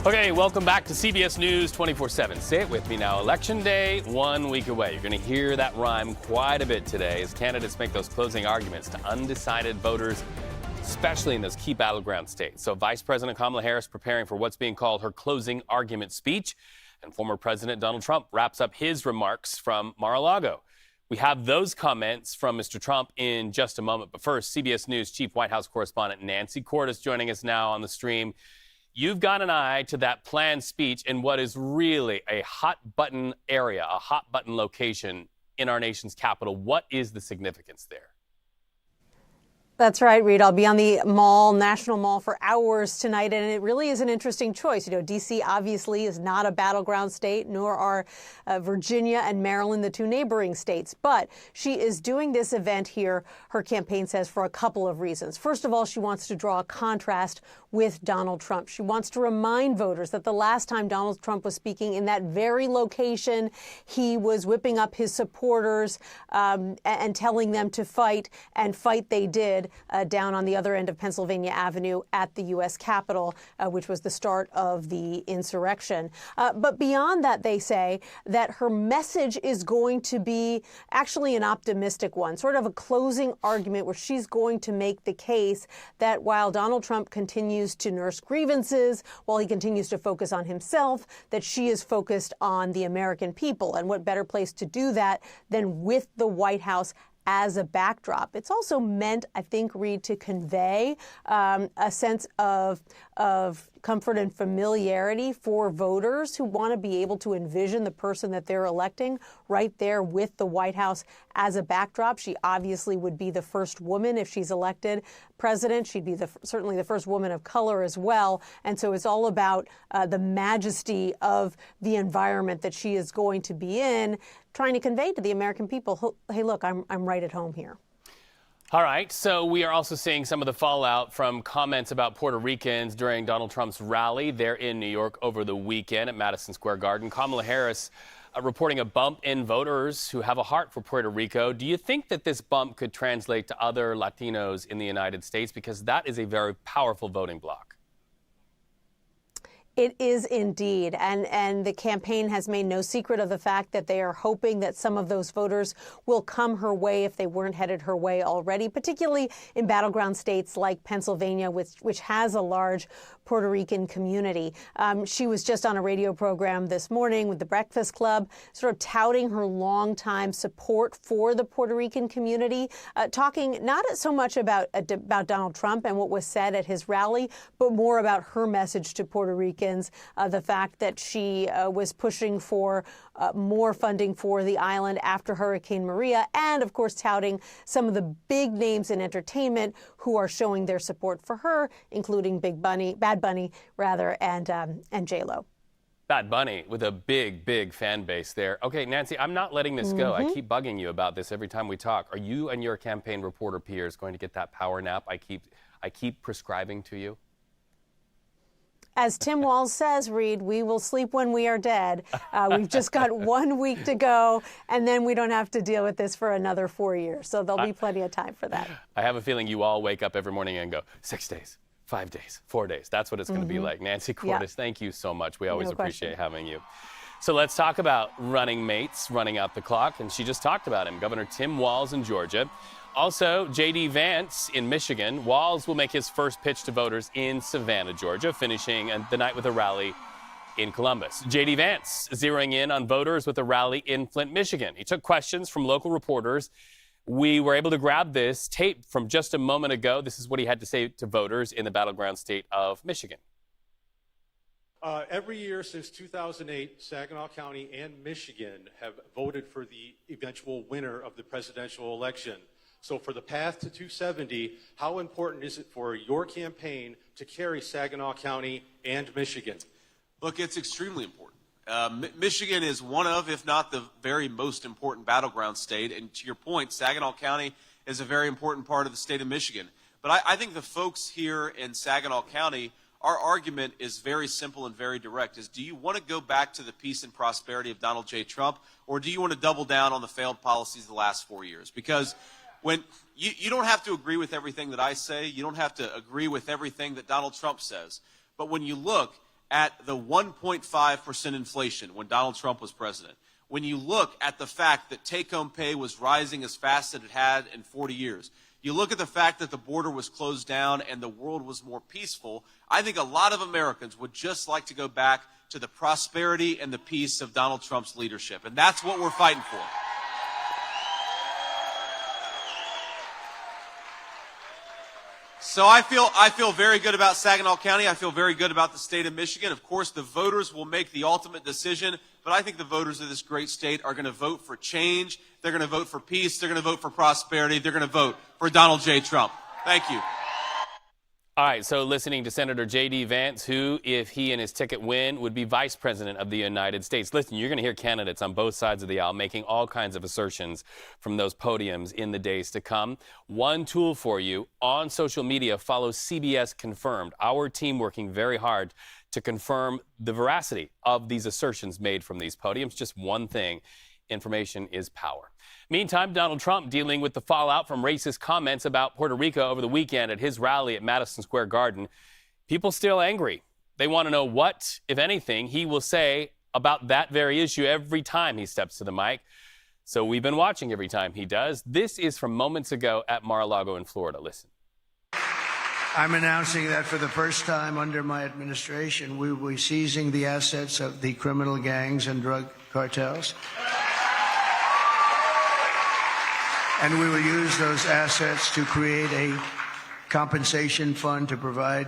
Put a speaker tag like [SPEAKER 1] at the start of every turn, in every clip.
[SPEAKER 1] Okay, welcome back to CBS News 24/7. Say it with me now. Election Day, 1 week away. You're going to hear that rhyme quite a bit today as candidates make those closing arguments to undecided voters, especially in those key battleground states. So Vice President Kamala Harris preparing for what's being called her closing argument speech, and former President Donald Trump wraps up his remarks from Mar-a-Lago. We have those comments from Mr. Trump in just a moment. But first, CBS News Chief White House Correspondent Nancy Cordes joining us now on the stream. You've got an eye to that planned speech in what is really a hot-button area, a hot-button location in our nation's capital. What is the significance there?
[SPEAKER 2] That's right, Reed. I'll be on the mall, National Mall, for hours tonight, and it really is an interesting choice. You know, D.C. obviously is not a battleground state, nor are Virginia and Maryland, the two neighboring states. But she is doing this event here, her campaign says, for a couple of reasons. First of all, she wants to draw a contrast with Donald Trump. She wants to remind voters that the last time Donald Trump was speaking in that very location, he was whipping up his supporters and telling them to fight, and fight they did. Down on the other end of Pennsylvania Avenue at the U.S. Capitol, which was the start of the insurrection. But beyond that, they say that her message is going to be actually an optimistic one, sort of a closing argument where she's going to make the case that while Donald Trump continues to nurse grievances, while he continues to focus on himself, that she is focused on the American people. And what better place to do that than with the White House as a backdrop. It's also meant, I think, Reed, to convey a sense of comfort and familiarity for voters who want to be able to envision the person that they're electing right there with the White House as a backdrop. She obviously would be the first woman if she's elected president. She'd be certainly the first woman of color as well. And so it's all about the majesty of the environment that she is going to be in, trying to convey to the American people, hey, look, I'm right at home here.
[SPEAKER 1] All right, so we are also seeing some of the fallout from comments about Puerto Ricans during Donald Trump's rally there in New York over the weekend at Madison Square Garden. Kamala Harris reporting a bump in voters who have a heart for Puerto Rico. Do you think that this bump could translate to other Latinos in the United States? Because that is a very powerful voting bloc.
[SPEAKER 2] It is indeed. And the campaign has made no secret of the fact that they are hoping that some of those voters will come her way if they weren't headed her way already, particularly in battleground states like Pennsylvania, which has a large Puerto Rican community. She was just on a radio program this morning with the Breakfast Club, sort of touting her longtime support for the Puerto Rican community, talking not so much about Donald Trump and what was said at his rally, but more about her message to Puerto Ricans. The fact that she was pushing for more funding for the island after Hurricane Maria, and of course touting some of the big names in entertainment who are showing their support for her, including Bad Bunny, and J-Lo.
[SPEAKER 1] Bad Bunny with a big fan base there. Okay, Nancy, I'm not letting this go. I keep bugging you about this every time we talk. Are you and your campaign reporter peers going to get that power nap I keep prescribing to you?
[SPEAKER 2] As Tim Walz says, Reed, we will sleep when we are dead. We've just got 1 week to go, and then we don't have to deal with this for another 4 years. So there'll be plenty of time for that.
[SPEAKER 1] I have a feeling you all wake up every morning and go, 6 days, 5 days, 4 days. That's what it's going to be like. Nancy Cordes, thank you so much. We always appreciate having you. So let's talk about running mates, running out the clock. And she just talked about him, Governor Tim Walz in Georgia. Also, J.D. Vance in Michigan. Walz will make his first pitch to voters in Savannah, Georgia, finishing the night with a rally in Columbus. J.D. Vance zeroing in on voters with a rally in Flint, Michigan. He took questions from local reporters. We were able to grab this tape from just a moment ago. This is what he had to say to voters in the battleground state of Michigan.
[SPEAKER 3] Every year since 2008, Saginaw County and Michigan have voted for the eventual winner of the presidential election. So for the path to 270, how important is it for your campaign to carry Saginaw County and Michigan?
[SPEAKER 4] Look, it's extremely important. Michigan is one of, if not the very most important battleground state. And to your point, Saginaw County is a very important part of the state of Michigan. But I think the folks here in Saginaw County, our argument is very simple and very direct. Do you want to go back to the peace and prosperity of Donald J. Trump, or do you want to double down on the failed policies of the last 4 years? Because when you don't have to agree with everything that I say, you don't have to agree with everything that Donald Trump says. But when you look at the 1.5% inflation when Donald Trump was president, when you look at the fact that take-home pay was rising as fast as it had in 40 years, you look at the fact that the border was closed down and the world was more peaceful, I think a lot of Americans would just like to go back to the prosperity and the peace of Donald Trump's leadership. And that's what we're fighting for. So I feel very good about Saginaw County. I feel very good about the state of Michigan. Of course, the voters will make the ultimate decision, but I think the voters of this great state are going to vote for change. They're going to vote for peace. They're going to vote for prosperity. They're going to vote for Donald J. Trump. Thank you.
[SPEAKER 1] All right, so listening to Senator J.D. Vance, who, if he and his ticket win, would be vice president of the United States. Listen, you're going to hear candidates on both sides of the aisle making all kinds of assertions from those podiums in the days to come. One tool for you on social media, follow CBS Confirmed, our team working very hard to confirm the veracity of these assertions made from these podiums. Just one thing, information is power. Meantime, Donald Trump dealing with the fallout from racist comments about Puerto Rico over the weekend at his rally at Madison Square Garden. People still angry. They want to know what, if anything, he will say about that very issue every time he steps to the mic. So we've been watching every time he does. This is from moments ago at Mar-a-Lago in Florida. Listen.
[SPEAKER 5] I'm announcing that for the first time under my administration, we will be seizing the assets of the criminal gangs and drug cartels. And we will use those assets to create a compensation fund to provide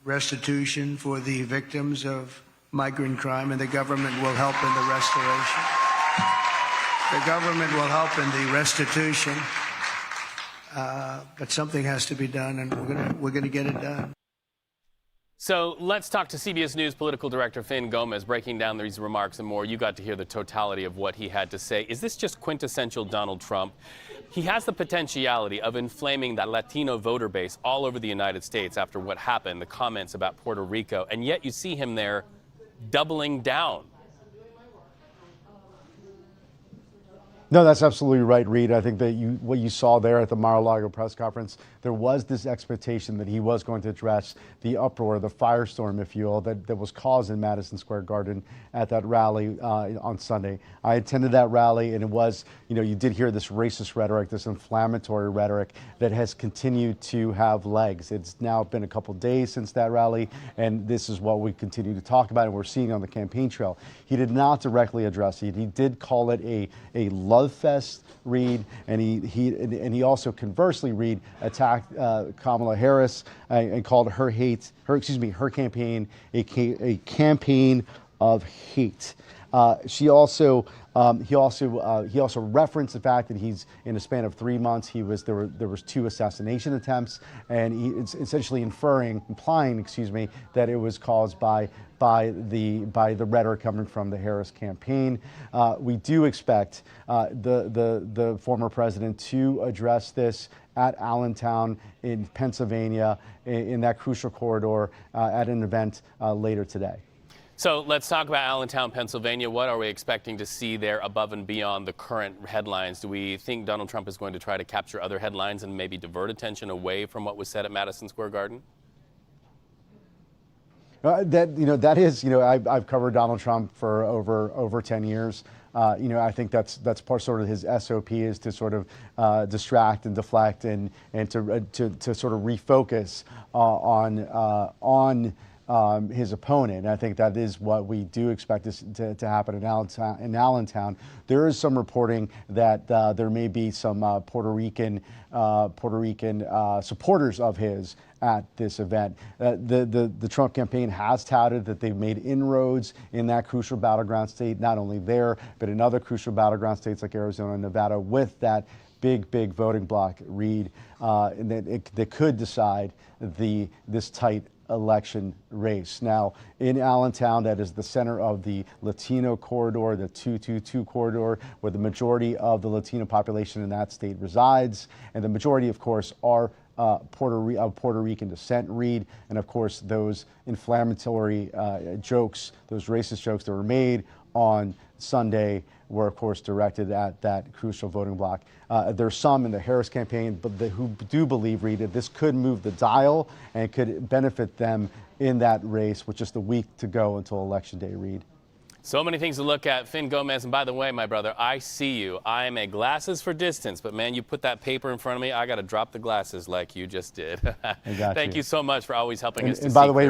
[SPEAKER 5] restitution for the victims of migrant crime, and the government will help in the restoration. The government will help in the restitution, but something has to be done, and we're gonna get it done.
[SPEAKER 1] So let's talk to CBS News political director Fin Gomez, breaking down these remarks and more. You got to hear the totality of what he had to say. Is this just quintessential Donald Trump? He has the potentiality of inflaming that Latino voter base all over the United States after what happened, the comments about Puerto Rico, and yet you see him there doubling down.
[SPEAKER 6] No, that's absolutely right, Reed. I think that what you saw there at the Mar-a-Lago press conference, there was this expectation that he was going to address the uproar, the firestorm, if you will, that was caused in Madison Square Garden at that rally on Sunday. I attended that rally, and it was, you did hear this racist rhetoric, this inflammatory rhetoric that has continued to have legs. It's now been a couple days since that rally, and this is what we continue to talk about, and we're seeing on the campaign trail. He did not directly address it. He did call it a love fest, Reed, and he also conversely, Reed, attacked Kamala Harris and called her campaign a campaign of hate. He also referenced the fact that he's in a span of 3 months. There was 2 assassination attempts, and it's essentially implying, that it was caused by the rhetoric coming from the Harris campaign. We do expect the former president to address this at Allentown in Pennsylvania, in that crucial corridor, at an event later today.
[SPEAKER 1] So let's talk about Allentown, Pennsylvania. What are we expecting to see there above and beyond the current headlines? Do we think Donald Trump is going to try to capture other headlines and maybe divert attention away from what was said at Madison Square Garden?
[SPEAKER 6] That is, I've covered Donald Trump for over 10 years. I think that's sort of his SOP, is to sort of distract and deflect and to sort of refocus on his opponent. And I think that is what we do expect to happen in Allentown. There is some reporting that there may be some Puerto Rican supporters of his at this event. The Trump campaign has touted that they've made inroads in that crucial battleground state, not only there, but in other crucial battleground states like Arizona and Nevada, with that big voting bloc, Reed, and that could decide this tight election race. Now, in Allentown, that is the center of the Latino corridor, the 222 corridor, where the majority of the Latino population in that state resides. And the majority, of course, are Puerto Rican descent, Reed, and of course those inflammatory jokes, those racist jokes that were made on Sunday were of course directed at that crucial voting bloc. There's some in the Harris campaign who do believe, Reed, that this could move the dial and could benefit them in that race with just a week to go until Election Day, Reed.
[SPEAKER 1] So many things to look at. Finn Gomez, and by the way, my brother, I see you. I am a glasses for distance, but man, you put that paper in front of me, I got to drop the glasses like you just did. Thank you so much for always helping us.
[SPEAKER 6] And by the way,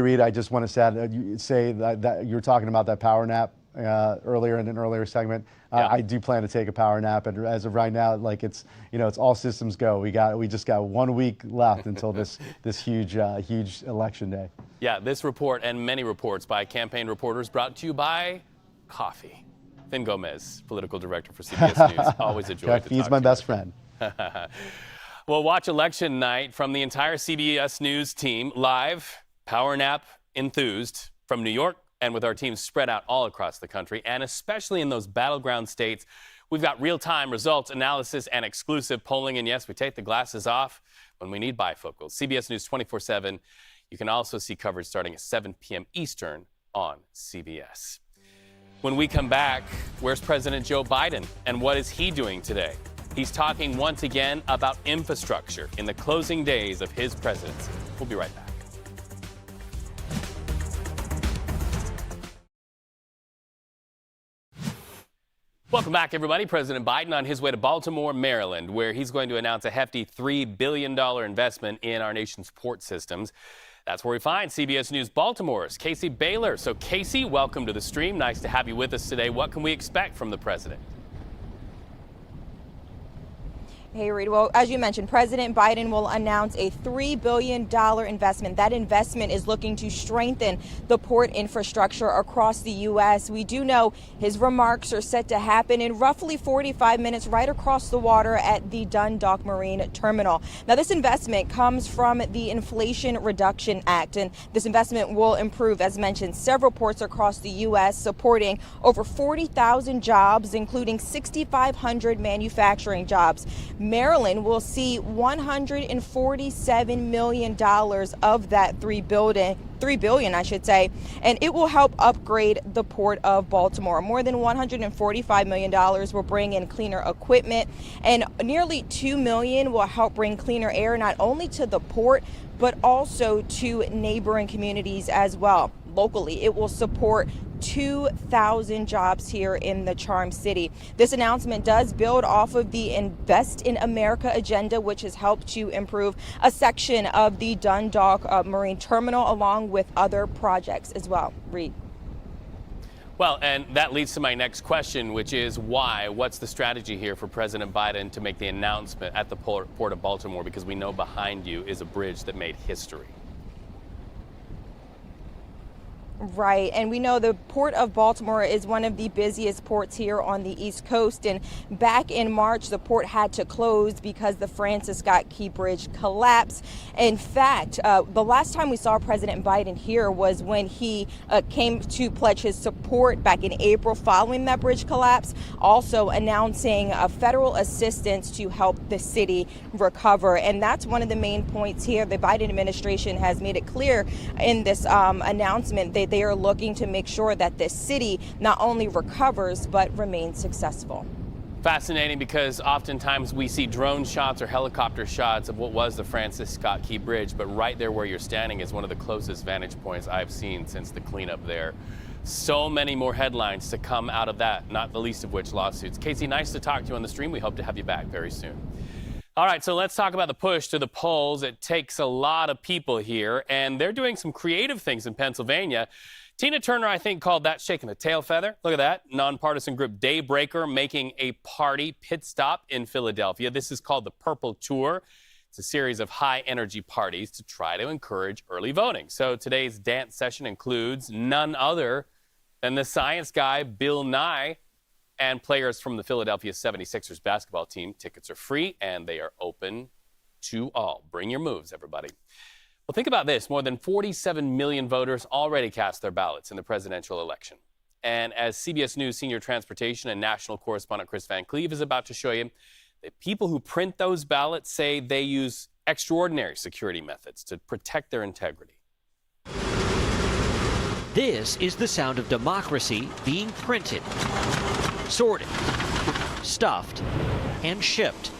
[SPEAKER 6] Reed, I just want to say that you're talking about that power nap earlier in an earlier segment. I do plan to take a power nap, and as of right now, like it's all systems go. We just got 1 week left until this huge election day.
[SPEAKER 1] Yeah, this report and many reports by campaign reporters brought to you by coffee. Finn Gomez, political director for CBS News. Always a joy to talk to you.
[SPEAKER 6] He's my best friend.
[SPEAKER 1] Well, watch election night from the entire CBS News team live, power nap enthused from New York, and with our teams spread out all across the country, and especially in those battleground states. We've got real-time results, analysis, and exclusive polling. And yes, we take the glasses off when we need bifocals. CBS News 24/7. You can also see coverage starting at 7 p.m. Eastern on CBS. When we come back, where's President Joe Biden, and what is he doing today? He's talking once again about infrastructure in the closing days of his presidency. We'll be right back. Welcome back, everybody. President Biden on his way to Baltimore, Maryland, where he's going to announce a hefty $3 billion investment in our nation's port systems. That's where we find CBS News Baltimore's Casey Baylor. So, Casey, welcome to the stream. Nice to have you with us today. What can we expect from the president?
[SPEAKER 7] Hey, Reed. Well, as you mentioned, President Biden will announce a $3 billion investment. That investment is looking to strengthen the port infrastructure across the U.S. We do know his remarks are set to happen in roughly 45 minutes right across the water at the Dundalk Marine Terminal. Now, this investment comes from the Inflation Reduction Act, and this investment will improve, as mentioned, several ports across the U.S., supporting over 40,000 jobs, including 6,500 manufacturing jobs. Maryland will see $147 million of that $3 billion, and it will help upgrade the Port of Baltimore. More than $145 million will bring in cleaner equipment, and nearly $2 million will help bring cleaner air not only to the port, but also to neighboring communities as well. Locally, it will support 2,000 jobs here in the Charm City. This announcement does build off of the Invest in America agenda, which has helped to improve a section of the Dundalk Marine Terminal, along with other projects as well. Reed.
[SPEAKER 1] Well, and that leads to my next question, which is why? What's the strategy here for President Biden to make the announcement at the Port of Baltimore? Because we know behind you is a bridge that made history.
[SPEAKER 7] Right, and we know the Port of Baltimore is one of the busiest ports here on the East Coast, and back in March, the port had to close because the Francis Scott Key Bridge collapsed. In fact, the last time we saw President Biden here was when he came to pledge his support back in April following that bridge collapse, also announcing federal assistance to help the city recover. And that's one of the main points here. The Biden administration has made it clear in this announcement that they are looking to make sure that this city not only recovers, but remains successful.
[SPEAKER 1] Fascinating, because oftentimes we see drone shots or helicopter shots of what was the Francis Scott Key Bridge, but right there where you're standing is one of the closest vantage points I've seen since the cleanup there. So many more headlines to come out of that, not the least of which lawsuits. Casey, nice to talk to you on the stream. We hope to have you back very soon. All right, so let's talk about the push to the polls. It takes a lot of people here, and they're doing some creative things in Pennsylvania. Tina Turner, I think, called that shaking the tail feather. Look at that. Nonpartisan group Daybreaker making a party pit stop in Philadelphia. This is called the Purple Tour. It's a series of high-energy parties to try to encourage early voting. So today's dance session includes none other than the science guy, Bill Nye, and players from the Philadelphia 76ers basketball team. Tickets are free, and they are open to all. Bring your moves, everybody. Well, think about this. More than 47 million voters already cast their ballots in the presidential election. And as CBS News senior transportation and national correspondent Chris Van Cleve is about to show you, The people who print those ballots say they use extraordinary security methods to protect their integrity.
[SPEAKER 8] This is the sound of democracy being printed, sorted, stuffed, and shipped.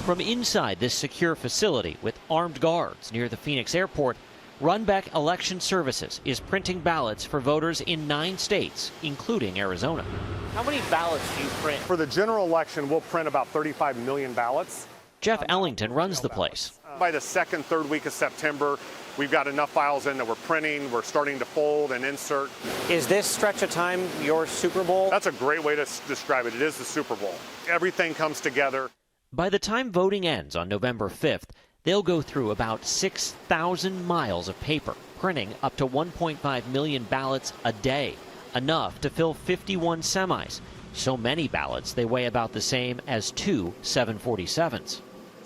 [SPEAKER 8] From inside this secure facility with armed guards near the Phoenix airport, Runbeck Election Services is printing ballots for voters in 9 states, including Arizona.
[SPEAKER 9] How many ballots do you print?
[SPEAKER 10] For the general election, we'll print about 35 million ballots.
[SPEAKER 8] Jeff Ellington runs the place.
[SPEAKER 10] By the second, third week of September, we've got enough files in that we're printing. We're starting to fold and insert.
[SPEAKER 9] Is this stretch of time your Super Bowl?
[SPEAKER 10] That's a great way to describe it. It is the Super Bowl. Everything comes together.
[SPEAKER 8] By the time voting ends on November 5th, they'll go through about 6,000 miles of paper, printing up to 1.5 million ballots a day, enough to fill 51 semis. So many ballots, they weigh about the same as 2 747s.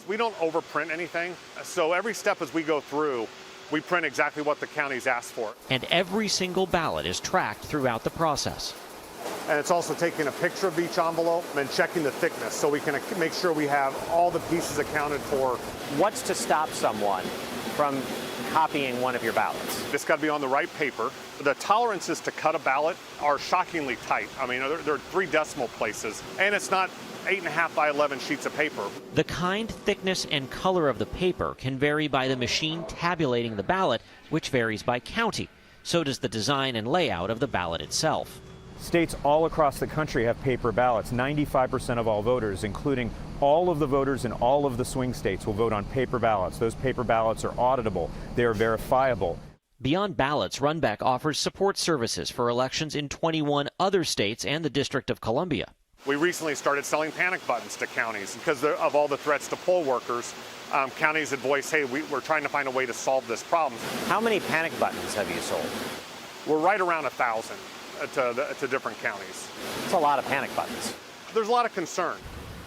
[SPEAKER 10] We don't overprint anything, so every step as we go through, we print exactly what the county's asked for.
[SPEAKER 8] And every single ballot is tracked throughout the process.
[SPEAKER 10] And it's also taking a picture of each envelope and checking the thickness so we can make sure we have all the pieces accounted for.
[SPEAKER 9] What's to stop someone from copying one of your ballots?
[SPEAKER 10] It's got to be on the right paper. The tolerances to cut a ballot are shockingly tight. I mean, there are 3 decimal places, and it's not 8.5 by 11 sheets of paper.
[SPEAKER 8] The kind, thickness, and color of the paper can vary by the machine tabulating the ballot, which varies by county. So does the design and layout of the ballot itself.
[SPEAKER 11] States all across the country have paper ballots. 95% of all voters, including all of the voters in all of the swing states, will vote on paper ballots. Those paper ballots are auditable. They are verifiable.
[SPEAKER 8] Beyond ballots, Runbeck offers support services for elections in 21 other states and the District of Columbia.
[SPEAKER 10] We recently started selling panic buttons to counties because of all the threats to poll workers. Counties had voiced, hey, we're trying to find a way to solve this problem.
[SPEAKER 9] How many panic buttons have you sold?
[SPEAKER 10] We're right around 1,000 to different counties.
[SPEAKER 9] It's a lot of panic buttons.
[SPEAKER 10] There's a lot of concern.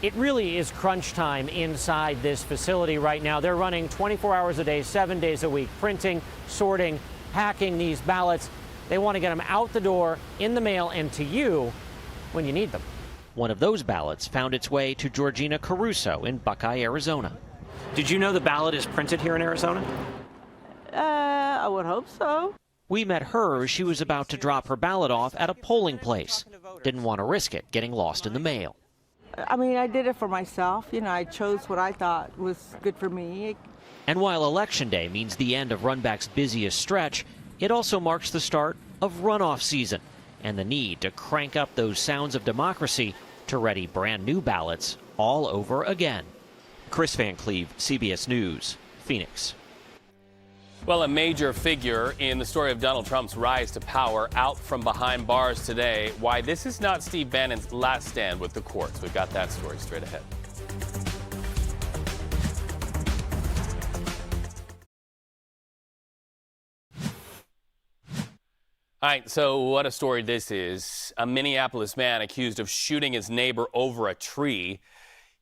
[SPEAKER 12] It really is crunch time inside this facility right now. They're running 24 hours a day, 7 days a week, printing, sorting, packing these ballots. They want to get them out the door, in the mail, and to you when you need them.
[SPEAKER 8] One of those ballots found its way to Georgina Caruso in Buckeye, Arizona.
[SPEAKER 9] Did you know the ballot is printed here in Arizona?
[SPEAKER 13] I would hope so.
[SPEAKER 8] We met her as she was about to drop her ballot off at a polling place. Didn't want to risk it getting lost in the mail.
[SPEAKER 13] I mean, I did it for myself. You know, I chose what I thought was good for me.
[SPEAKER 8] And while Election Day means the end of Runbeck's busiest stretch, it also marks the start of runoff season and the need to crank up those sounds of democracy to ready brand new ballots all over again. Chris Van Cleve, CBS News, Phoenix.
[SPEAKER 1] Well, a major figure in the story of Donald Trump's rise to power out from behind bars today. Why this is not Steve Bannon's last stand with the courts. We've got that story straight ahead. All right, so what a story this is. A Minneapolis man accused of shooting his neighbor over a tree.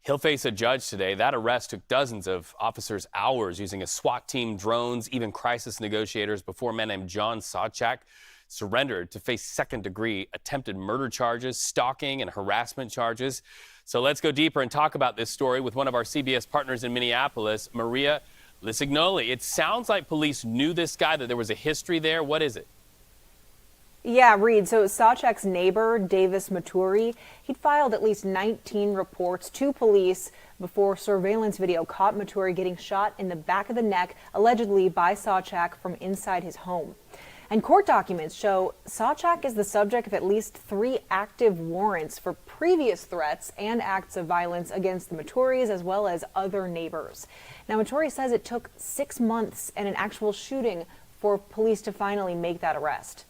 [SPEAKER 1] He'll face a judge today. That arrest took dozens of officers hours using a SWAT team, drones, even crisis negotiators before a man named John Sawchak surrendered to face second-degree attempted murder charges, stalking and harassment charges. So let's go deeper and talk about this story with one of our CBS partners in Minneapolis, Maria Lisignoli. It sounds like police knew this guy, that there was a history there. What is it?
[SPEAKER 14] Yeah, Reed. So Sawchak's neighbor, Davis Maturi, he'd filed at least 19 reports to police before surveillance video caught Maturi getting shot in the back of the neck, allegedly by Sawchak from inside his home. And court documents show Sawchak is the subject of at least 3 active warrants for previous threats and acts of violence against the Maturis as well as other neighbors. Now, Maturi says it took 6 months and an actual shooting for police to finally make that arrest.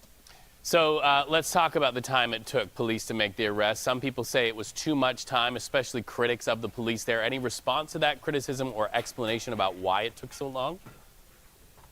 [SPEAKER 1] So let's talk about the time it took police to make the arrest. Some people say it was too much time, especially critics of the police there. Any response to that criticism or explanation about why it took so long?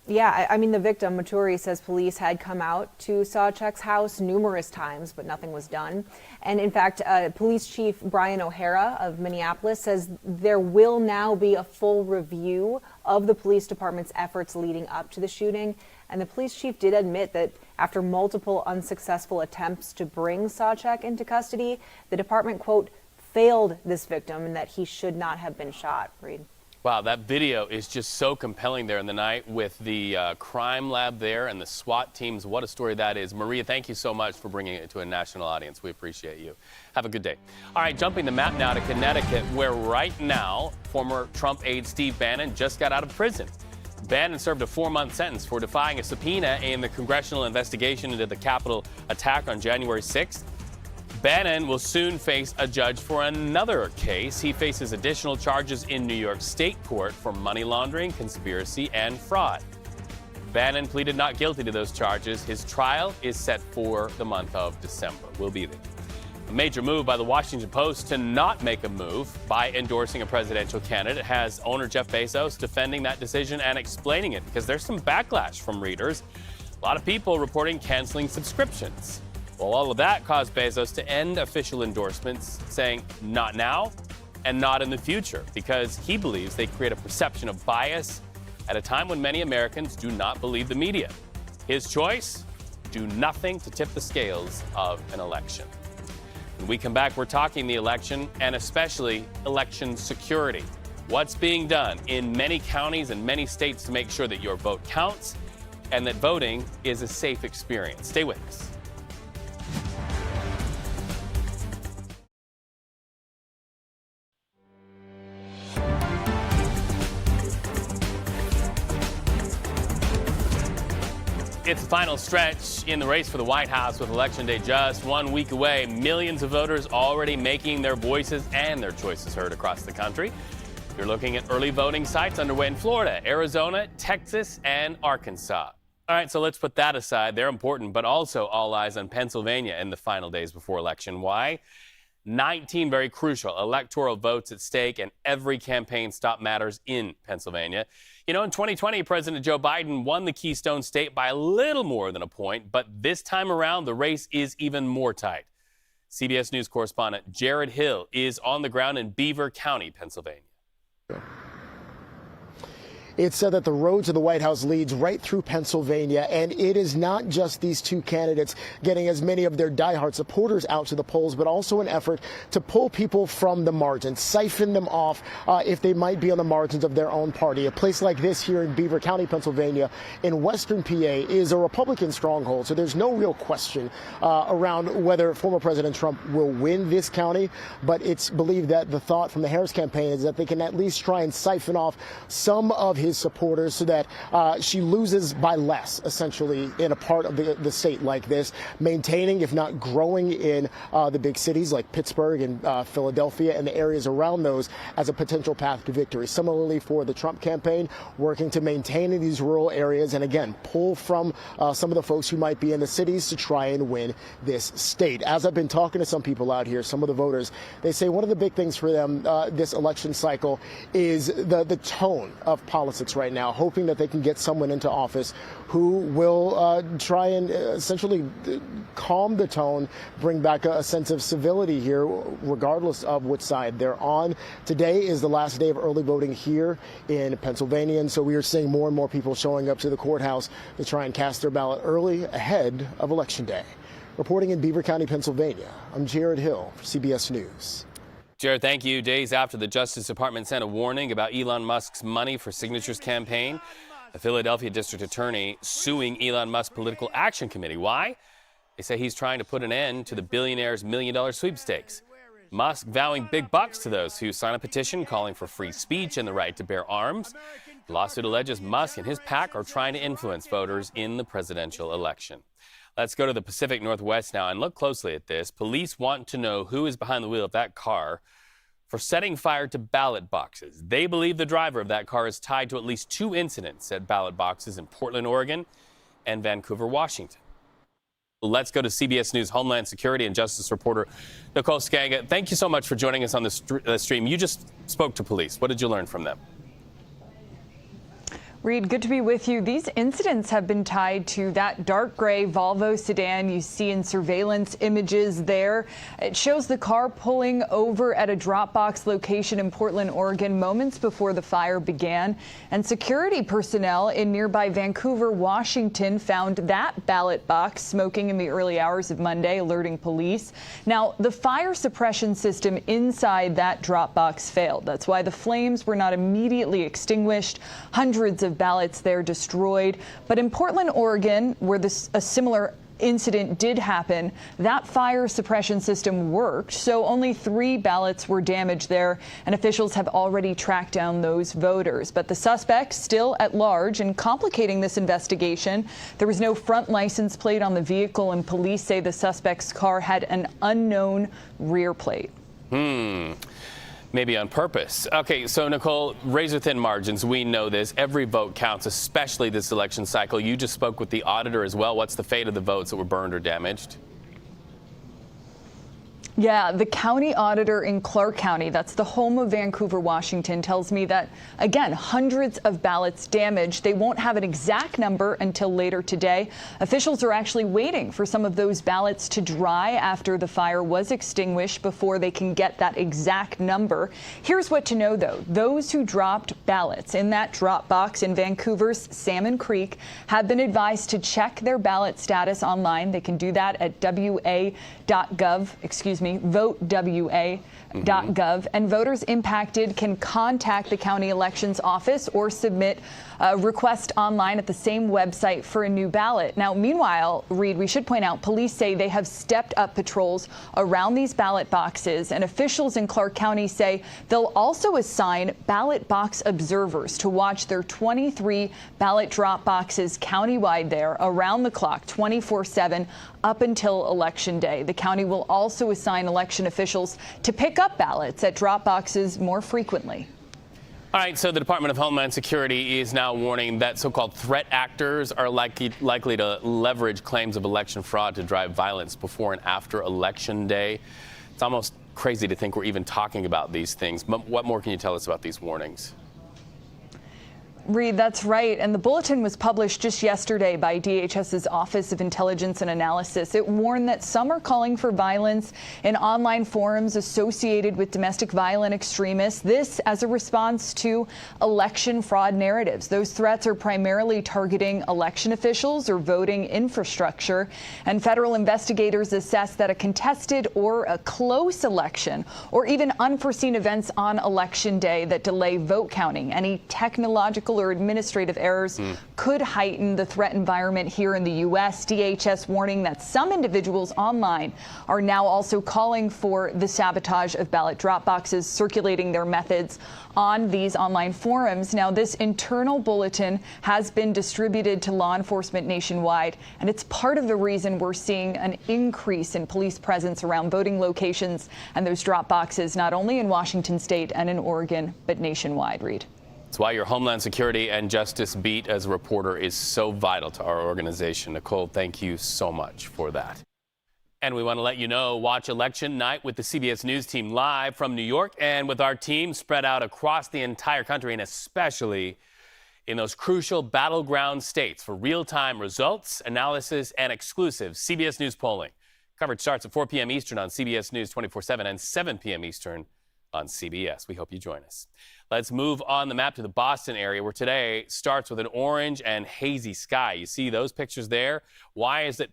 [SPEAKER 14] Yeah, I mean, the victim, Maturi, says police had come out to Sawchak's house numerous times, but nothing was done. And in fact, Police Chief Brian O'Hara of Minneapolis says there will now be a full review of the police department's efforts leading up to the shooting. And the police chief did admit that after multiple unsuccessful attempts to bring Sawchak into custody, the department, quote, failed this victim and that he should not have been shot. Reed.
[SPEAKER 1] Wow, that video is just so compelling there in the night with the crime lab there and the SWAT teams. What a story that is. Maria, thank you so much for bringing it to a national audience. We appreciate you. Have a good day. All right, jumping the map now to Connecticut, where right now former Trump aide Steve Bannon just got out of prison. Bannon served a 4-month sentence for defying a subpoena in the congressional investigation into the Capitol attack on January 6th. Bannon will soon face a judge for another case. He faces additional charges in New York State court for money laundering, conspiracy, and fraud. Bannon pleaded not guilty to those charges. His trial is set for the month of December. We'll be there. A major move by the Washington Post to not make a move by endorsing a presidential candidate has owner Jeff Bezos defending that decision and explaining it because there's some backlash from readers. A lot of people reporting canceling subscriptions. Well, all of that caused Bezos to end official endorsements, saying not now and not in the future, because he believes they create a perception of bias at a time when many Americans do not believe the media. His choice? Do nothing to tip the scales of an election. When we come back, we're talking the election and especially election security. What's being done in many counties and many states to make sure that your vote counts and that voting is a safe experience. Stay with us. It's the final stretch in the race for the White House with Election Day just 1 week away. Millions of voters already making their voices and their choices heard across the country. You're looking at early voting sites underway in Florida, Arizona, Texas, and Arkansas. All right, so let's put that aside. They're important, but also all eyes on Pennsylvania in the final days before election. Why? 19 very crucial electoral votes at stake, and every campaign stop matters in Pennsylvania. You know, in 2020, President Joe Biden won the Keystone State by a little more than a point, but this time around, the race is even more tight. CBS News correspondent Jared Hill is on the ground in Beaver County, Pennsylvania.
[SPEAKER 15] It's said that the road to the White House leads right through Pennsylvania, and it is not just these two candidates getting as many of their diehard supporters out to the polls, but also an effort to pull people from the margins, siphon them off if they might be on the margins of their own party. A place like this here in Beaver County, Pennsylvania, in western PA, is a Republican stronghold, so there's no real question around whether former President Trump will win this county, but it's believed that the thought from the Harris campaign is that they can at least try and siphon off some of his supporters so that she loses by less, essentially, in a part of the state like this, maintaining, if not growing, in the big cities like Pittsburgh and Philadelphia and the areas around those as a potential path to victory. Similarly, for the Trump campaign, working to maintain in these rural areas and, again, pull from some of the folks who might be in the cities to try and win this state. As I've been talking to some people out here, some of the voters, they say one of the big things for them this election cycle is the tone of politics right now, hoping that they can get someone into office who will try and essentially calm the tone, bring back a sense of civility here, regardless of which side they're on. Today is the last day of early voting here in Pennsylvania, and so we are seeing more and more people showing up to the courthouse to try and cast their ballot early ahead of Election Day. Reporting in Beaver County, Pennsylvania, I'm Jared Hill for CBS News.
[SPEAKER 1] Jared, thank you. Days after the Justice Department sent a warning about Elon Musk's money for signatures campaign, a Philadelphia district attorney suing Elon Musk's political action committee. Why? They say he's trying to put an end to the billionaire's $1 million sweepstakes. Musk vowing big bucks to those who sign a petition calling for free speech and the right to bear arms. The lawsuit alleges Musk and his PAC are trying to influence voters in the presidential election. Let's go to the Pacific Northwest now and look closely at this. Police want to know who is behind the wheel of that car for setting fire to ballot boxes. They believe the driver of that car is tied to at least 2 incidents at ballot boxes in Portland, Oregon, and Vancouver, Washington. Let's go to CBS News Homeland Security and Justice reporter Nicole Skagga. Thank you so much for joining us on the stream. You just spoke to police. What did you learn from them?
[SPEAKER 16] Reed, good to be with you. These incidents have been tied to that dark gray Volvo sedan you see in surveillance images there. It shows the car pulling over at a Dropbox location in Portland, Oregon, moments before the fire began. And security personnel in nearby Vancouver, Washington, found that ballot box smoking in the early hours of Monday, alerting police. Now, the fire suppression system inside that Dropbox failed. That's why the flames were not immediately extinguished. Hundreds of ballots there destroyed. But in Portland, Oregon, where a similar incident did happen, that fire suppression system worked, so only 3 ballots were damaged there, and officials have already tracked down those voters. But the suspect still at large, and complicating this investigation, there was no front license plate on the vehicle, and police say the suspect's car had an unknown rear plate.
[SPEAKER 1] Maybe on purpose. Okay, so Nicole, razor-thin margins, we know this. Every vote counts, especially this election cycle. You just spoke with the auditor as well. What's the fate of the votes that were burned or damaged?
[SPEAKER 16] Yeah, the county auditor in Clark County, that's the home of Vancouver, Washington, tells me that, again, hundreds of ballots damaged. They won't have an exact number until later today. Officials are actually waiting for some of those ballots to dry after the fire was extinguished before they can get that exact number. Here's what to know, though. Those who dropped ballots in that drop box in Vancouver's Salmon Creek have been advised to check their ballot status online. They can do that at votewa.gov, and voters impacted can contact the county elections office or submit a request online at the same website for a new ballot. Now, meanwhile, Reed, we should point out, police say they have stepped up patrols around these ballot boxes, and officials in Clark County say they'll also assign ballot box observers to watch their 23 ballot drop boxes countywide there around the clock, 24/7, up until Election Day. The county will also assign election officials to pick up ballots at drop boxes more frequently.
[SPEAKER 1] All right, so the Department of Homeland Security is now warning that so-called threat actors are likely to leverage claims of election fraud to drive violence before and after Election Day. It's almost crazy to think we're even talking about these things. But what more can you tell us about these warnings?
[SPEAKER 16] Reed, that's right. And the bulletin was published just yesterday by DHS's Office of Intelligence and Analysis. It warned that some are calling for violence in online forums associated with domestic violent extremists. This as a response to election fraud narratives. Those threats are primarily targeting election officials or voting infrastructure. And federal investigators assess that a contested or a close election or even unforeseen events on Election Day that delay vote counting, any technological or administrative errors could heighten the threat environment here in the U.S. DHS warning that some individuals online are now also calling for the sabotage of ballot drop boxes, circulating their methods on these online forums. Now, this internal bulletin has been distributed to law enforcement nationwide, and it's part of the reason we're seeing an increase in police presence around voting locations and those drop boxes, not only in Washington state and in Oregon, but nationwide. Reed.
[SPEAKER 1] That's why your Homeland Security and Justice beat as a reporter is so vital to our organization. Nicole, thank you so much for that. And we want to let you know, watch Election Night with the CBS News team live from New York and with our team spread out across the entire country and especially in those crucial battleground states for real-time results, analysis, and exclusive CBS News polling. Coverage starts at 4 p.m. Eastern on CBS News 24/7 and 7 p.m. Eastern on CBS. We hope you join us. Let's move on the map to the Boston area, where today starts with an orange and hazy sky. You see those pictures there? Why is the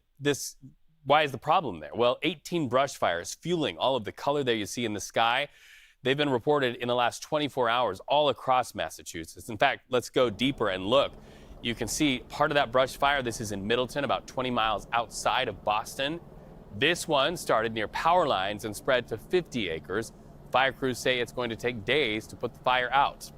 [SPEAKER 1] problem there? Well, 18 brush fires fueling all of the color there you see in the sky. They've been reported in the last 24 hours all across Massachusetts. In fact, let's go deeper and look. You can see part of that brush fire. This is in Middleton, about 20 miles outside of Boston. This one started near power lines and spread to 50 acres. Fire crews say it's going to take days to put the fire out.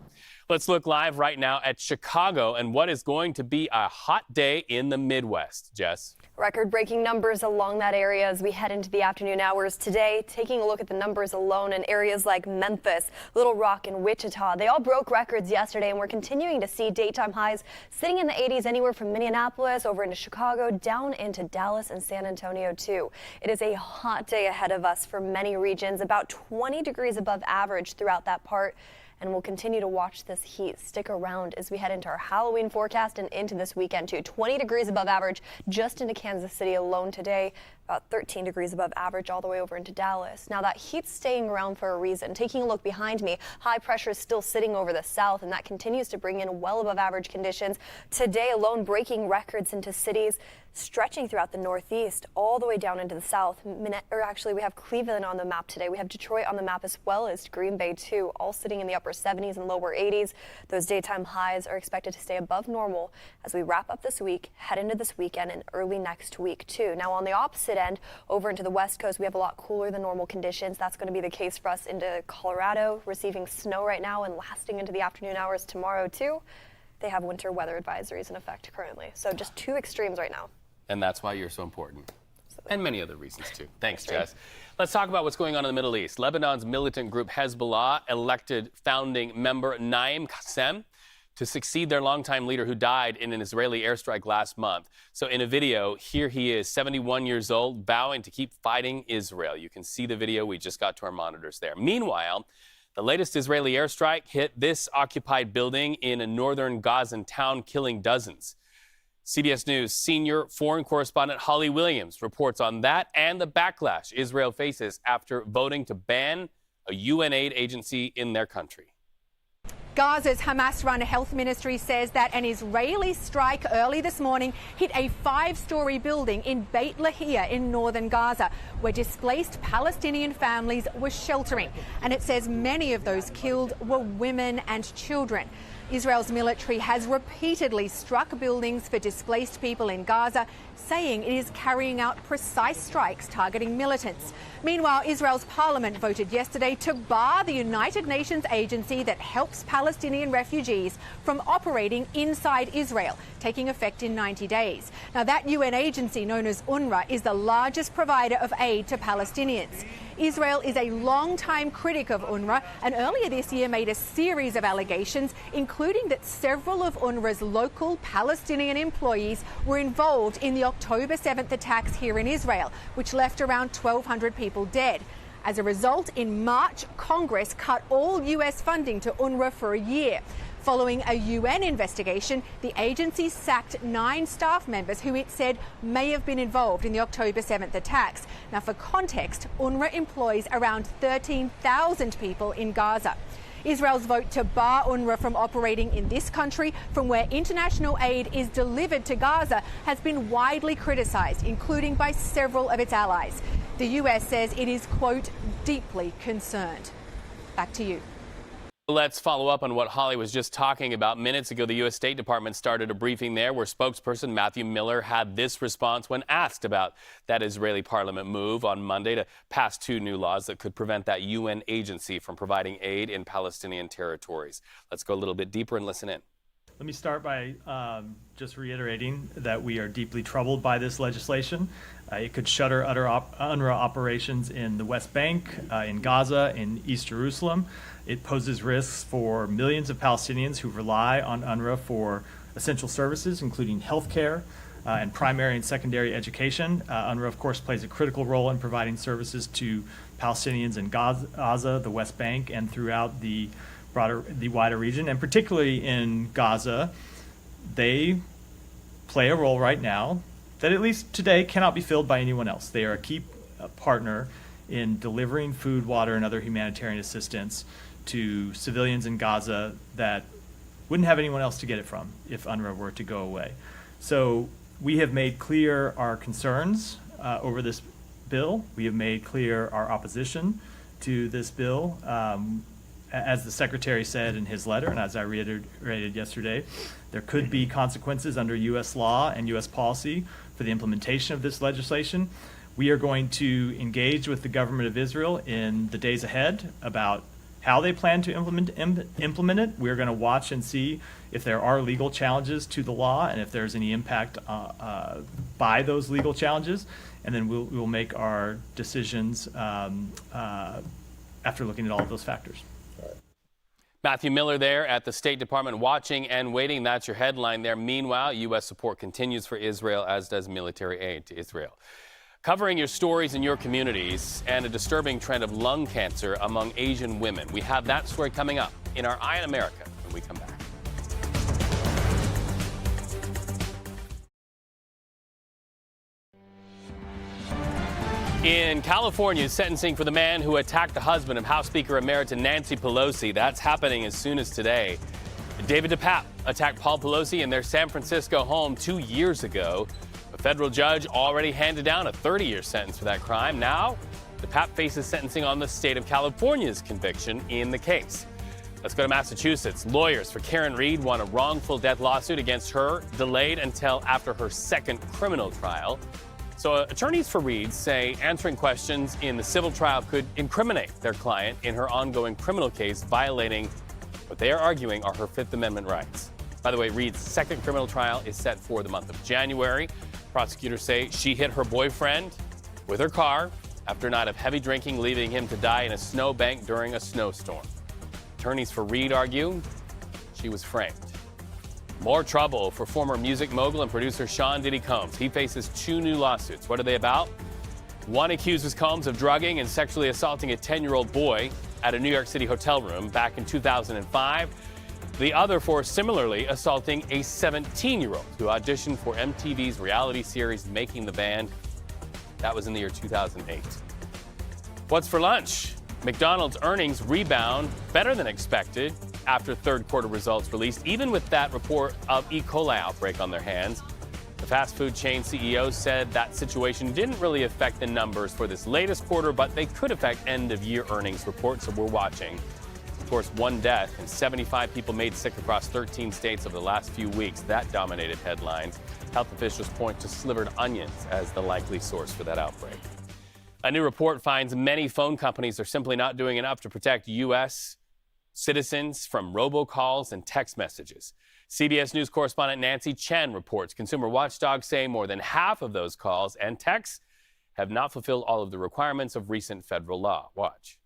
[SPEAKER 1] Let's look live right now at Chicago and what is going to be a hot day in the Midwest. Jess.
[SPEAKER 17] Record-breaking numbers along that area as we head into the afternoon hours today. Taking a look at the numbers alone in areas like Memphis, Little Rock, and Wichita. They all broke records yesterday, and we're continuing to see daytime highs sitting in the 80s anywhere from Minneapolis over into Chicago, down into Dallas and San Antonio, too. It is a hot day ahead of us for many regions, about 20 degrees above average throughout that part. And we'll continue to watch this this heat stick around as we head into our Halloween forecast and into this weekend too. 20 degrees above average just into Kansas City alone today. About 13 degrees above average all the way over into Dallas. Now that heat's staying around for a reason. Taking a look behind me, high pressure is still sitting over the south, and that continues to bring in well above average conditions. Today alone, breaking records into cities stretching throughout the northeast all the way down into the south. Actually, we have Cleveland on the map today. We have Detroit on the map as well as Green Bay too, all sitting in the upper 70s and lower 80s. Those daytime highs are expected to stay above normal as we wrap up this week, head into this weekend and early next week too. Now on the opposite end, over into the west coast, we have a lot cooler than normal conditions. That's going to be the case for us into Colorado, receiving snow right now and lasting into the afternoon hours tomorrow too. They have winter weather advisories in effect currently. So just two extremes right now.
[SPEAKER 1] And that's why you're so important. And many other reasons, too. Thanks, Jess. Let's talk about what's going on in the Middle East. Lebanon's militant group Hezbollah elected founding member Naim Qassem to succeed their longtime leader who died in an Israeli airstrike last month. So in a video, here he is, 71 years old, vowing to keep fighting Israel. You can see the video. We just got to our monitors there. Meanwhile, the latest Israeli airstrike hit this occupied building in a northern Gazan town, killing dozens. CBS News senior foreign correspondent Holly Williams reports on that and the backlash Israel faces after voting to ban a UN aid agency in their country.
[SPEAKER 18] Gaza's Hamas-run health ministry says that an Israeli strike early this morning hit a 5-story building in Beit Lahia in northern Gaza, where displaced Palestinian families were sheltering. And it says many of those killed were women and children. Israel's military has repeatedly struck buildings for displaced people in Gaza, saying it is carrying out precise strikes targeting militants. Meanwhile, Israel's parliament voted yesterday to bar the United Nations agency that helps Palestinian refugees from operating inside Israel, taking effect in 90 days. Now, that UN agency, known as UNRWA, is the largest provider of aid to Palestinians. Israel is a long-time critic of UNRWA and earlier this year made a series of allegations, including that several of UNRWA's local Palestinian employees were involved in the October 7th attacks here in Israel, which left around 1,200 people dead. As a result, in March, Congress cut all U.S. funding to UNRWA for a year. Following a UN investigation, the agency sacked 9 staff members who it said may have been involved in the October 7th attacks. Now, for context, UNRWA employs around 13,000 people in Gaza. Israel's vote to bar UNRWA from operating in this country, from where international aid is delivered to Gaza, has been widely criticized, including by several of its allies. The U.S. says it is, quote, deeply concerned. Back to you.
[SPEAKER 1] Let's follow up on what Holly was just talking about. Minutes ago, the U.S. State Department started a briefing there where spokesperson Matthew Miller had this response when asked about that Israeli parliament move on Monday to pass 2 new laws that could prevent that UN agency from providing aid in Palestinian territories. Let's go a little bit deeper and listen in.
[SPEAKER 19] Let me start by just reiterating that we are deeply troubled by this legislation. It could shutter UNRWA operations in the West Bank, in Gaza, in East Jerusalem. It poses risks for millions of Palestinians who rely on UNRWA for essential services, including health care and primary and secondary education. UNRWA, of course, plays a critical role in providing services to Palestinians in Gaza, the West Bank, and throughout the wider region, and particularly in Gaza. They play a role right now that at least today cannot be filled by anyone else. They are a key partner in delivering food, water, and other humanitarian assistance to civilians in Gaza that wouldn't have anyone else to get it from if UNRWA were to go away. So we have made clear our concerns over this bill. We have made clear our opposition to this bill. As the Secretary said in his letter, and as I reiterated yesterday, there could be consequences under U.S. law and U.S. policy for the implementation of this legislation. We are going to engage with the government of Israel in the days ahead about how they plan to implement it. We're going to watch and see if there are legal challenges to the law and if there's any impact by those legal challenges. And then we'll make our decisions after looking at all of those factors.
[SPEAKER 1] Matthew Miller there at the State Department, watching and waiting. That's your headline there. Meanwhile, U.S. support continues for Israel, as does military aid to Israel. Covering your stories in your communities and a disturbing trend of lung cancer among Asian women. We have that story coming up in our Eye on America when we come back. In California, sentencing for the man who attacked the husband of House Speaker Emerita Nancy Pelosi. That's happening as soon as today. David DePape attacked Paul Pelosi in their San Francisco home 2 years ago. A federal judge already handed down a 30-year sentence for that crime. Now, DePape faces sentencing on the state of California's conviction in the case. Let's go to Massachusetts. Lawyers for Karen Reed won a wrongful death lawsuit against her, delayed until after her second criminal trial. So attorneys for Reed say answering questions in the civil trial could incriminate their client in her ongoing criminal case, violating what they are arguing are her Fifth Amendment rights. By the way, Reed's second criminal trial is set for the month of January. Prosecutors say she hit her boyfriend with her car after a night of heavy drinking, leaving him to die in a snowbank during a snowstorm. Attorneys for Reed argue she was framed. More trouble for former music mogul and producer Sean Diddy Combs. He faces 2 new lawsuits. What are they about? One accuses Combs of drugging and sexually assaulting a 10-year-old boy at a New York City hotel room back in 2005. The other for similarly assaulting a 17-year-old who auditioned for MTV's reality series Making the Band. That was in the year 2008. What's for lunch? McDonald's earnings rebound better than expected after third quarter results released, even with that report of E. coli outbreak on their hands. The fast food chain CEO said that situation didn't really affect the numbers for this latest quarter, but they could affect end-of-year earnings reports, so we're watching. Of course, 1 death and 75 people made sick across 13 states over the last few weeks. That dominated headlines. Health officials point to slivered onions as the likely source for that outbreak. A new report finds many phone companies are simply not doing enough to protect U.S. citizens from robocalls and text messages. CBS News correspondent Nancy Chen reports consumer watchdogs say more than half of those calls and texts have not fulfilled all of the requirements of recent federal law. Watch.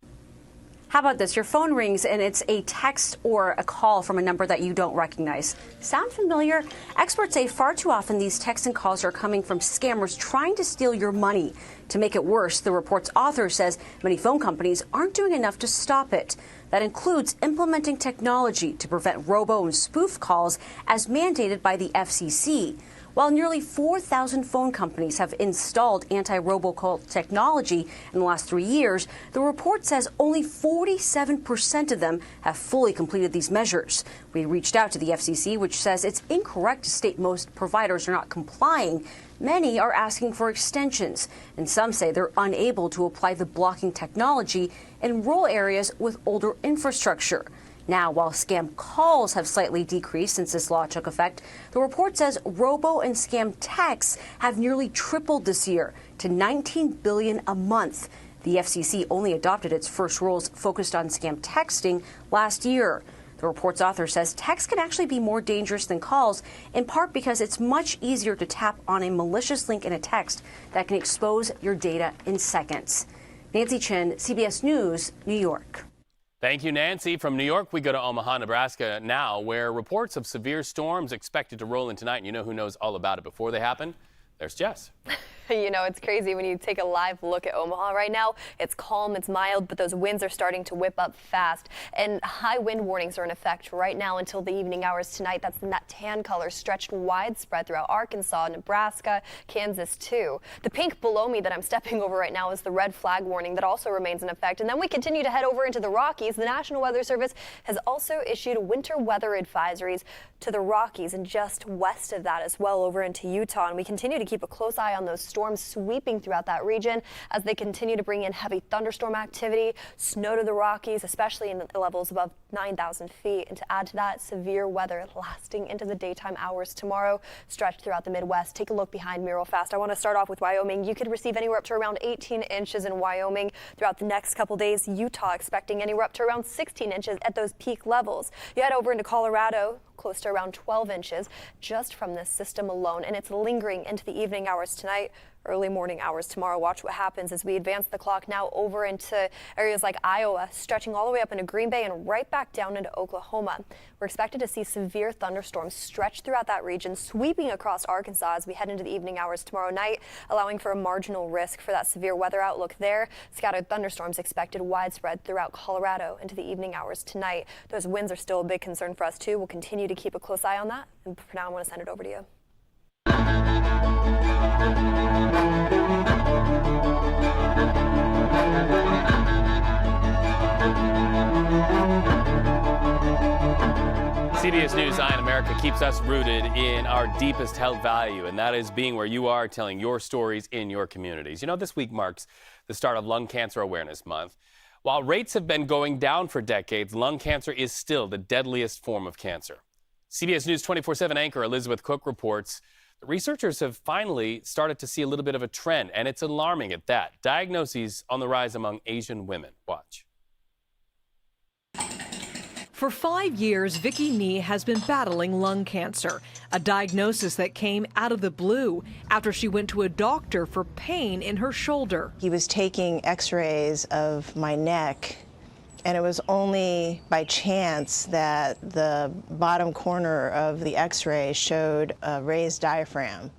[SPEAKER 20] How about this? Your phone rings and it's a text or a call from a number that you don't recognize. Sound familiar? Experts say far too often these texts and calls are coming from scammers trying to steal your money. To make it worse, the report's author says many phone companies aren't doing enough to stop it. That includes implementing technology to prevent robo and spoof calls as mandated by the FCC. While nearly 4,000 phone companies have installed anti-robocall technology in the last 3 years, the report says only 47% of them have fully completed these measures. We reached out to the FCC, which says it's incorrect to state most providers are not complying. Many are asking for extensions, and some say they're unable to apply the blocking technology in rural areas with older infrastructure. Now, while scam calls have slightly decreased since this law took effect, the report says robo and scam texts have nearly tripled this year to $19 billion a month. The FCC only adopted its first rules focused on scam texting last year. The report's author says text can actually be more dangerous than calls, in part because it's much easier to tap on a malicious link in a text that can expose your data in seconds. Nancy Chen, CBS News, New York.
[SPEAKER 1] Thank you, Nancy. From New York, we go to Omaha, Nebraska now, where reports of severe storms expected to roll in tonight. And you know who knows all about it before they happen? There's Jess.
[SPEAKER 17] You know, it's crazy when you take a live look at Omaha right now. It's calm, it's mild, but those winds are starting to whip up fast. And high wind warnings are in effect right now until the evening hours tonight. That's in that tan color stretched widespread throughout Arkansas, Nebraska, Kansas too. The pink below me that I'm stepping over right now is the red flag warning that also remains in effect. And then we continue to head over into the Rockies. The National Weather Service has also issued winter weather advisories to the Rockies and just west of that as well over into Utah. And we continue to keep a close eye on those storms sweeping throughout that region as they continue to bring in heavy thunderstorm activity, snow to the Rockies, especially in the levels above 9,000 feet. And to add to that, severe weather lasting into the daytime hours tomorrow, stretched throughout the Midwest. Take a look behind me real fast. I want to start off with Wyoming. You could receive anywhere up to around 18 inches in Wyoming throughout the next couple days. Utah expecting anywhere up to around 16 inches at those peak levels. You head over into Colorado, close to around 12 inches just from this system alone, and it's lingering into the evening hours tonight, early morning hours tomorrow. Watch what happens as we advance the clock now over into areas like Iowa, stretching all the way up into Green Bay and right back down into Oklahoma. We're expected to see severe thunderstorms stretch throughout that region, sweeping across Arkansas as we head into the evening hours tomorrow night, allowing for a marginal risk for that severe weather outlook there. Scattered thunderstorms expected widespread throughout Colorado into the evening hours tonight. Those winds are still a big concern for us too. We'll continue to keep a close eye on that. And for now, I want to send it over to you.
[SPEAKER 1] CBS News, Eye on America keeps us rooted in our deepest held value, and that is being where you are, telling your stories in your communities. You know, this week marks the start of Lung Cancer Awareness Month. While rates have been going down for decades, lung cancer is still the deadliest form of cancer. CBS News 24/7 anchor Elizabeth Cook reports that researchers have finally started to see a little bit of a trend, and it's alarming at that. Diagnoses on the rise among Asian women. Watch.
[SPEAKER 21] For 5 years, Vicky Nee has been battling lung cancer, a diagnosis that came out of the blue after she went to a doctor for pain in her shoulder.
[SPEAKER 22] He was taking x-rays of my neck, and it was only by chance that the bottom corner of the x-ray showed a raised diaphragm.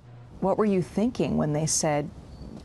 [SPEAKER 23] What were you thinking when they said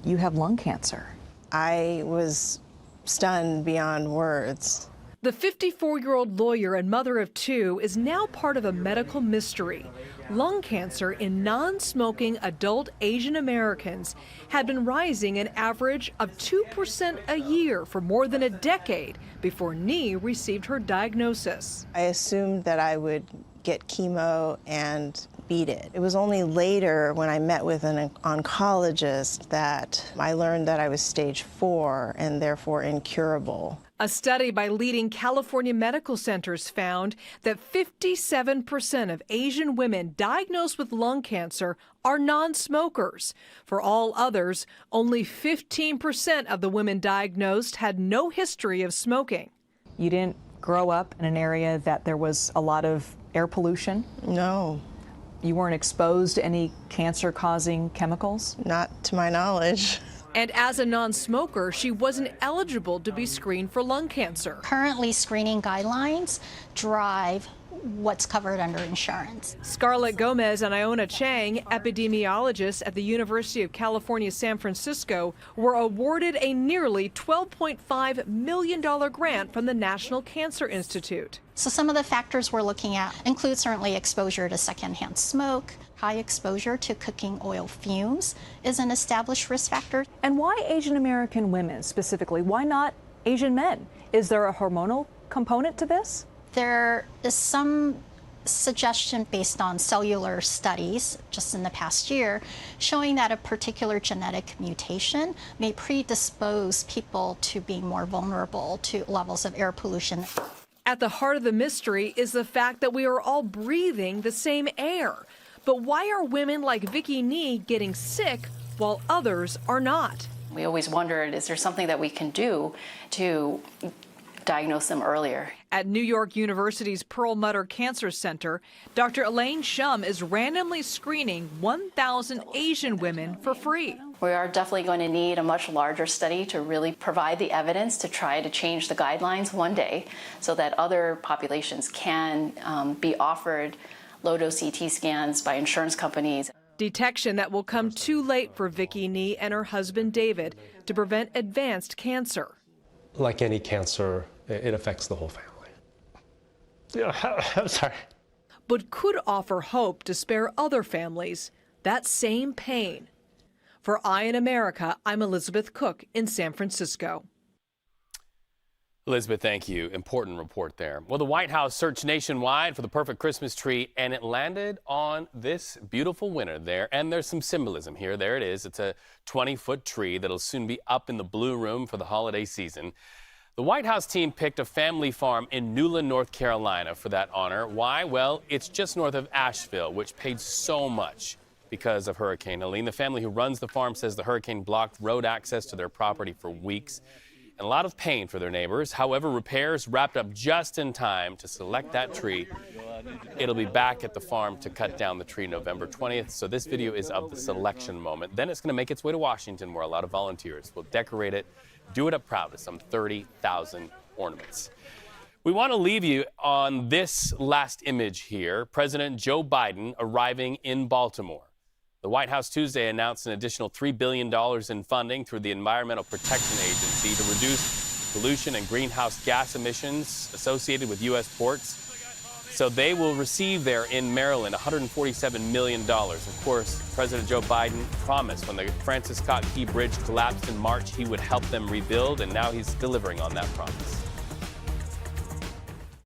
[SPEAKER 23] you have lung cancer?
[SPEAKER 22] I was stunned beyond words.
[SPEAKER 21] The 54-year-old lawyer and mother of two is now part of a medical mystery. Lung cancer in non-smoking adult Asian Americans had been rising an average of 2% a year for more than a decade before Nee received her diagnosis.
[SPEAKER 22] I assumed that I would get chemo and beat it. It was only later when I met with an oncologist that I learned that I was stage 4 and therefore incurable.
[SPEAKER 21] A study by leading California medical centers found that 57% of Asian women diagnosed with lung cancer are non-smokers. For all others, only 15% of the women diagnosed had no history of smoking.
[SPEAKER 23] You didn't grow up in an area that there was a lot of air pollution?
[SPEAKER 22] No.
[SPEAKER 23] You weren't exposed to any cancer-causing chemicals?
[SPEAKER 22] Not to my knowledge.
[SPEAKER 21] And as a non-smoker, she wasn't eligible to be screened for lung cancer.
[SPEAKER 24] Currently, screening guidelines drive what's covered under insurance.
[SPEAKER 21] Scarlett Gomez and Iona Chang, epidemiologists at the University of California, San Francisco, were awarded a nearly $12.5 million grant from the National Cancer Institute.
[SPEAKER 24] So some of the factors we're looking at include certainly exposure to secondhand smoke. High exposure to cooking oil fumes is an established risk factor.
[SPEAKER 23] And why Asian American women specifically? Why not Asian men? Is there a hormonal component to this?
[SPEAKER 24] There is some suggestion based on cellular studies just in the past year showing that a particular genetic mutation may predispose people to being more vulnerable to levels of air pollution.
[SPEAKER 21] At the heart of the mystery is the fact that we are all breathing the same air. But why are women like Vicky Nee getting sick while others are not?
[SPEAKER 25] We always wondered, is there something that we can do to diagnose them earlier?
[SPEAKER 21] At New York University's Perlmutter Cancer Center, Dr. Elaine Shum is randomly screening 1,000 Asian women for free.
[SPEAKER 25] We are definitely going to need a much larger study to really provide the evidence to try to change the guidelines one day so that other populations can be offered low-dose CT scans by insurance companies.
[SPEAKER 21] Detection that will come too late for Vicky Nee and her husband David to prevent advanced cancer.
[SPEAKER 26] Like any cancer, it affects the whole family. I'm sorry.
[SPEAKER 21] But could offer hope to spare other families that same pain. For Eye on America, I'm Elizabeth Cook in San Francisco.
[SPEAKER 1] Elizabeth, thank you. Important report there. Well, the White House searched nationwide for the perfect Christmas tree, and it landed on this beautiful winner there. And there's some symbolism here. There it is. It's a 20-foot tree that'll soon be up in the Blue Room for the holiday season. The White House team picked a family farm in Newland, North Carolina for that honor. Why? Well, it's just north of Asheville, which paid so much because of Hurricane Helene. The family who runs the farm says the hurricane blocked road access to their property for weeks. And a lot of pain for their neighbors. However, repairs wrapped up just in time to select that tree. It'll be back at the farm to cut down the tree November 20th. So this video is of the selection moment. Then it's going to make its way to Washington, where a lot of volunteers will decorate it, do it up proud with some 30,000 ornaments. We want to leave you on this last image here. President Joe Biden arriving in Baltimore. The White House Tuesday announced an additional $3 billion in funding through the Environmental Protection Agency to reduce pollution and greenhouse gas emissions associated with U.S. ports. So they will receive there in Maryland $147 million. Of course, President Joe Biden promised when the Francis Scott Key Bridge collapsed in March he would help them rebuild, and now he's delivering on that promise.